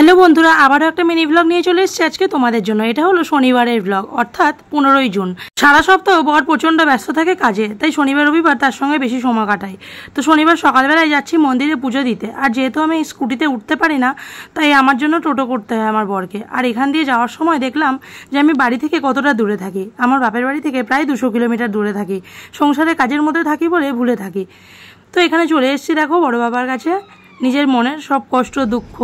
Hello বন্ধুরা, আবারও একটা মিনি ব্লগ নিয়ে চলে এসেছি আজকে তোমাদের জন্য। এটা হলো শনিবারের ব্লগ, অর্থাৎ 15ই জুন। সারা সপ্তাহ বর প্রচণ্ড ব্যস্ত থাকে কাজে, তাই শনিবার রবিবার তার সঙ্গে বেশি সময় কাটাই। তো শনিবার সকালবেলায় যাচ্ছি মন্দিরে পুজো দিতে। আর যেহেতু আমি স্কুটিতে উঠতে পারি না, তাই আমার জন্য টোটো করতে হয় আমার বরকে। আর এখান দিয়ে যাওয়ার সময় দেখলাম যে আমি বাড়ি থেকে কতটা দূরে থাকি। আমার বাপের বাড়ি থেকে প্রায় 200 কিলোমিটার দূরে থাকি। সংসারে কাজের মধ্যে থাকি বলে ভুলে থাকি। তো এখানে চলে এসেছি দেখো বড় বাবার কাছে, নিজের মনের সব কষ্ট, দুঃখ,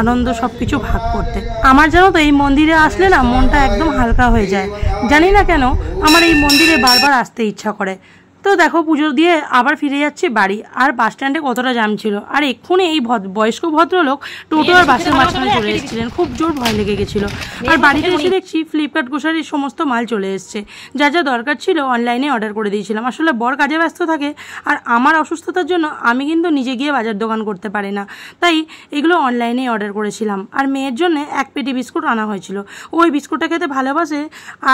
আনন্দ সব কিছু ভাগ করতে। আমার জানো তো এই মন্দিরে আসলে না মনটা একদম হালকা হয়ে যায়। জানি না কেন আমার এই মন্দিরে বারবার আসতে ইচ্ছা করে। তো দেখো পুজো দিয়ে আবার ফিরে যাচ্ছি বাড়ি। আর বাস স্ট্যান্ডে কতটা জ্যাম ছিল। আর এক্ষুনি এই বয়স্ক ভদ্রলোক টোটো আর বাসের মাঝখানে চলে এসেছিলেন। খুব জোর ভয় লেগে গেছিলো। আর বাড়িতে এসে দেখছি ফ্লিপকার্ট গ্রোসারির সমস্ত মাল চলে এসছে। যা যা দরকার ছিল অনলাইনে অর্ডার করে দিয়েছিলাম। আসলে বর কাজে ব্যস্ত থাকে, আর আমার অসুস্থতার জন্য আমি কিন্তু নিজে গিয়ে বাজার দোকান করতে পারি না, তাই এগুলো অনলাইনেই অর্ডার করেছিলাম। আর মেয়ের জন্য এক পেটি বিস্কুট আনা হয়েছিল। ওই বিস্কুটটা খেতে ভালোবাসে।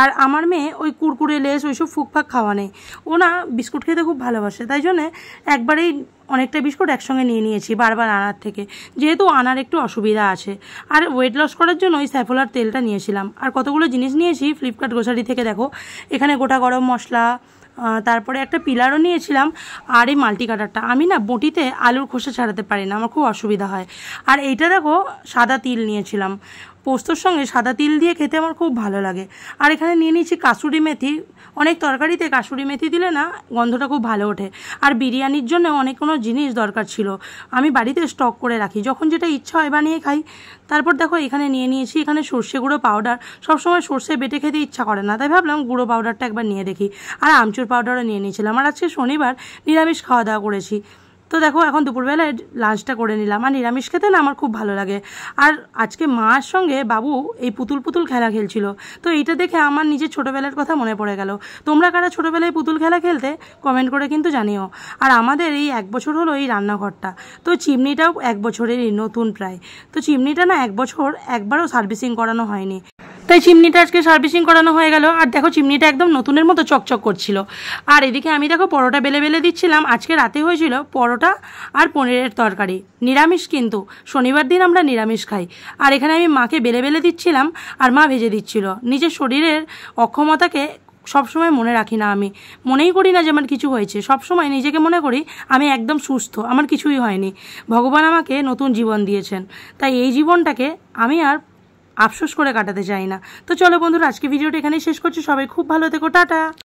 আর আমার মেয়ে ওই কুরকুরে, লেস ওইসব ফুকফাক খাওয়া নেই। ও না বিস্কুট খেতে খুব ভালোবাসে, তাই জন্যে একবারেই অনেকটা বিস্কুট একসঙ্গে নিয়ে নিয়েছি বারবার আনার থেকে, যেহেতু আনার একটু অসুবিধা আছে। আর ওয়েট লস করার জন্য ওই স্যাফোলার তেলটা নিয়েছিলাম। আর কতগুলো জিনিস নিয়েছি ফ্লিপকার্ট গ্রোসারি থেকে। দেখো এখানে গোটা গরম মশলা, তারপরে একটা পিলারও নিয়েছিলাম। আর এই মাল্টি কাটারটা, আমি না বটিতে আলুর খোসা ছাড়াতে পারি না, আমার খুব অসুবিধা হয়। আর এইটা দেখো সাদা তিল নিয়েছিলাম। পোস্তর সঙ্গে সাদা তিল দিয়ে খেতে আমার খুব ভালো লাগে। আর এখানে নিয়ে নিয়েছি কাসুরি মেথি। অনেক তরকারিতে কাসুরি মেথি দিলে না গন্ধটা খুব ভালো ওঠে। আর বিরিয়ানির জন্য অনেক কোনো জিনিস দরকার ছিল, আমি বাড়িতে স্টক করে রাখি, যখন যেটা ইচ্ছা হয় বানিয়ে খাই। তারপর দেখো এখানে নিয়ে নিয়েছি এখানে সর্ষে গুঁড়ো পাউডার। সবসময় সর্ষে বেটে খেতে ইচ্ছা করে না, তাই ভাবলাম গুঁড়ো পাউডারটা একবার নিয়ে দেখি। আর আমচুর পাউডারও নিয়ে নিয়েছিলাম। আর আজকে শনিবার নিরামিষ খাওয়া দাওয়া করেছি। তো দেখো এখন দুপুরবেলায় লাঞ্চটা করে নিলাম। আর নিরামিষ খেতে না আমার খুব ভালো লাগে। আর আজকে মার সঙ্গে বাবু এই পুতুল পুতুল খেলা খেলছিল। তো এইটা দেখে আমার নিজের ছোটোবেলার কথা মনে পড়ে গেল। তোমরা কারা ছোটোবেলায় পুতুল খেলা খেলতে কমেন্ট করে কিন্তু জানিও। আর আমাদের এই 1 বছর হলো এই রান্নাঘরটা। তো চিমনিটাও 1 বছরেরই নতুন প্রায়। তো চিমনিটা না 1 বছর একবারও সার্ভিসিং করানো হয়নি, তাই চিমনিটা আজকে সার্ভিসিং করানো হয়ে গেল। আর দেখো চিমনিটা একদম নতুনের মতো চকচক করছিল। আর এদিকে আমি দেখো পরোটা বেলে বেলে দিচ্ছিলাম। আজকে রাতে হয়েছিল পরোটা আর পনিরের তরকারি, নিরামিষ, কিন্তু শনিবার দিন আমরা নিরামিষ খাই। আর এখানে আমি মাকে বেলে বেলে দিচ্ছিলাম আর মা ভেজে দিচ্ছিল। নিজের শরীরের অক্ষমতাকে সবসময় মনে রাখি না, আমি মনেই করি না যে আমার কিছু হয়েছে। সবসময় নিজেকে মনে করি আমি একদম সুস্থ, আমার কিছুই হয়নি। ভগবান আমাকে নতুন জীবন দিয়েছেন, তাই এই জীবনটাকে আমি আর আফসোস করে কাটাতে চাই না। তো চলো বন্ধুরা, আজকে ভিডিওটা এখানেই শেষ করছি। সবাই খুব ভালো থেকো, টাটা।